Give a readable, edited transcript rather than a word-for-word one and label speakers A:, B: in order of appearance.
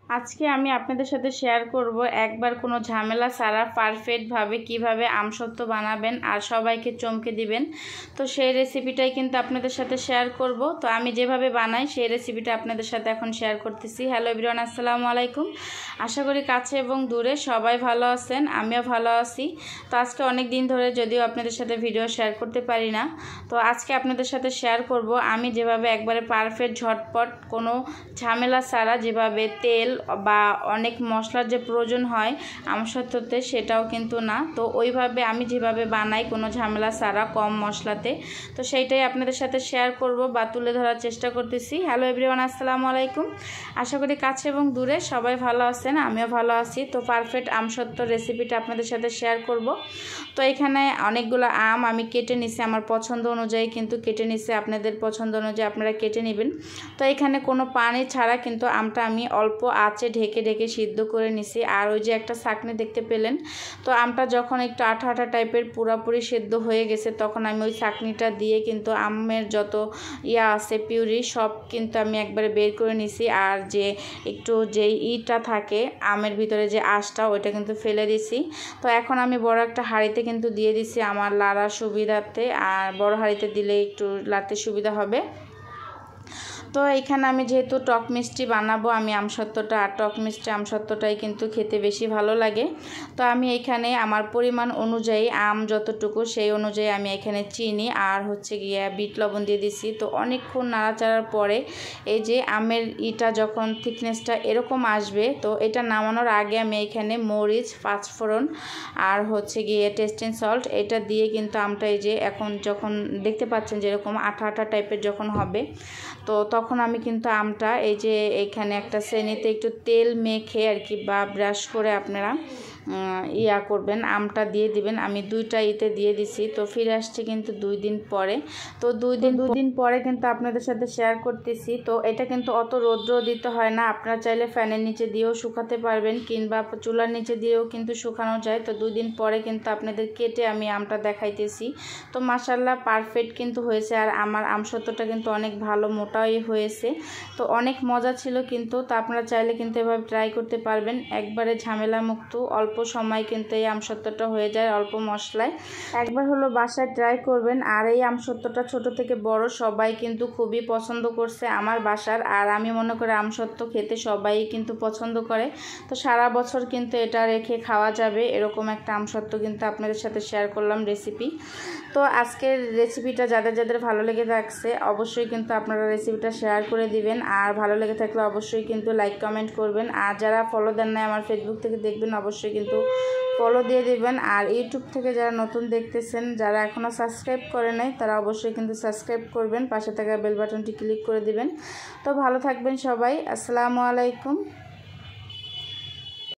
A: আজকে আমি আপনাদের সাথে শেয়ার করব একবার কোনো ঝামেলা ছাড়া পারফেক্টভাবে কিভাবে আমসত্ত্ব বানাবেন আর সবাইকে চমকে দিবেন। তো সেই রেসিপিটাই কিন্তু আপনাদের সাথে শেয়ার করব। তো আমি যেভাবে বানাই সেই রেসিপিটা আপনাদের সাথে এখন শেয়ার করতেছি। হ্যালো এভরিওয়ান, আসসালামু আলাইকুম। আশা করি কাছে এবং দূরে সবাই ভালো আছেন, আমিও ভালো আছি। তো আজকে অনেক দিন ধরে যদিও আপনাদের সাথে ভিডিও শেয়ার করতে পারি না, তো আজকে আপনাদের সাথে শেয়ার করব আমি যেভাবে একবারে পারফেক্ট ঝটপট কোনো ঝামেলা ছাড়া যেভাবে তেল বা অনেক মশলার যে প্রয়োজন হয় আমসত্ত্বতে সেটাও কিন্তু না, তো ওইভাবে আমি যেভাবে বানাই কোনো ঝামেলা ছাড়া কম মশলাতে, তো সেইটাই আপনাদের সাথে শেয়ার করব বা তুলে ধরার চেষ্টা করতেছি। হ্যালো এভরিওয়ান, আসসালামু আলাইকুম। আশা করি কাছে এবং দূরে সবাই ভালো আছেন, আমিও ভালো আছি। তো পারফেক্ট আমসত্ত্ব রেসিপিটা আপনাদের সাথে শেয়ার করব। তো এখানে অনেকগুলো আম আমি কেটে নিছি, আমার পছন্দ অনুযায়ী কিন্তু কেটে নিছি, আপনাদের পছন্দ অনুযায়ী আপনারা কেটে নেবেন। তো এখানে কোনো পানি ছাড়া কিন্তু আমটা আমি অল্প আঁচে ঢেকে ঢেকে সিদ্ধ করে নিছি। আর ওই যে একটা ছাঁকনি দেখতে পেলেন, তো আমটা যখন একটু আঠা আঠা টাইপের পুরাপুরি সিদ্ধ হয়ে গেছে তখন আমি ওই ছাঁকনিটা দিয়ে কিন্তু আমের যত আছে পিউরি সব কিন্তু আমি একবারে বের করে নিছি। আর যে একটু যে ইটা থাকে আমের ভিতরে যে আঁশটা ওইটা কিন্তু ফেলে দিছি। তো এখন আমি বড় একটা হাঁড়িতে কিন্তু দিয়ে দিছি আমার লাড়ার সুবিধার্থে, আর বড় হাঁড়িতে দিলে একটু লাড়তে সুবিধা হবে। তো এখানে আমি যেহেতু টক মিষ্টি বানাবো আমি আমসত্ত্বটা, আর টক মিষ্টি আমসত্ত্বটাই কিন্তু খেতে বেশি ভালো লাগে। তো আমি এখানে আমার পরিমাণ অনুযায়ী আম যতটুকু সেই অনুযায়ী আমি এখানে চিনি আর হচ্ছে গিয়ে বিট লবণ দিয়ে দিছি। তো অনেকক্ষণ নাড়াচাড়ার পরে এই যে আমের ইটা যখন থিকনেসটা এরকম আসবে, তো এটা নামানোর আগে আমি এখানে মরিচ, পাঁচফোড়ন আর হচ্ছে গিয়ে টেস্টিং সল্ট এটা দিয়ে কিন্তু আমটা এই যে এখন যখন দেখতে পাচ্ছেন যেরকম আঠা আঠা টাইপের যখন হবে, তো তখন আমি কিন্তু আমটা এই যে এখানে একটা শ্রেণীতে একটু তেল মেখে আর কি বা ব্রাশ করে আপনারা করবেন, আমটা দিয়ে দিবেন। আমি দুইটা দিয়ে দিছি। তো ফিরে আসছি কিন্তু 2 দিন পরে। তো দুই দিন পরে কিন্তু আপনাদের সাথে শেয়ার করতেছি। তো এটা কিন্তু অত রৌদ্র দিতে হয় না, আপনারা চাইলে ফ্যানের নিচে দিয়েও শুকাতে পারবেন কিংবা চুলার নিচে দিয়েও কিন্তু শুকানো যায়। তো 2 দিন পরে কিন্তু আপনাদের কেটে আমি আমটা দেখাইতেছি। তো মাশাআল্লাহ পারফেক্ট কিন্তু হয়েছে, আর আমার আমসত্ত্বটা কিন্তু অনেক ভালো মোটাই হয়েছে। তো অনেক মজা ছিল কিন্তু। তো আপনারা চাইলে কিন্তু এভাবে ট্রাই করতে পারবেন, একবারে ঝামেলা মুক্ত, অল্প সময় কিন্তু এই আমসত্ত্বটা হয়ে যায় অল্প মশলায়। একবার হলো বাসায় ট্রাই করবেন। আর এই আমসত্ত্বটা ছোট থেকে বড় সবাই কিন্তু খুবই পছন্দ করছে আমার বাসার, আর আমি মনে করি আমসত্ত্ব খেতে সবাই কিন্তু পছন্দ করে। তো সারা বছর কিন্তু এটা রেখে খাওয়া যাবে এরকম একটা আমসত্ত্ব কিন্তু আপনাদের সাথে শেয়ার করলাম রেসিপি। তো আজকের রেসিপিটা যাদের যাদের ভালো লেগে থাকছে অবশ্যই কিন্তু আপনারা রেসিপিটা শেয়ার করে দিবেন, আর ভালো লেগে থাকলে অবশ্যই কিন্তু লাইক কমেন্ট করবেন। আর যারা ফলো দেন নাই আমার ফেসবুক থেকে দেখবেন অবশ্যই কিন্তু ফলো দিয়ে দিবেন। আর ইউটিউব থেকে যারা নতুন দেখতেছেন, যারা এখনও সাবস্ক্রাইব করে নাই তারা অবশ্যই কিন্তু সাবস্ক্রাইব করবেন, পাশে থাকা বেল বাটনটি ক্লিক করে দিবেন। তো ভালো থাকবেন সবাই, আসসালামু আলাইকুম।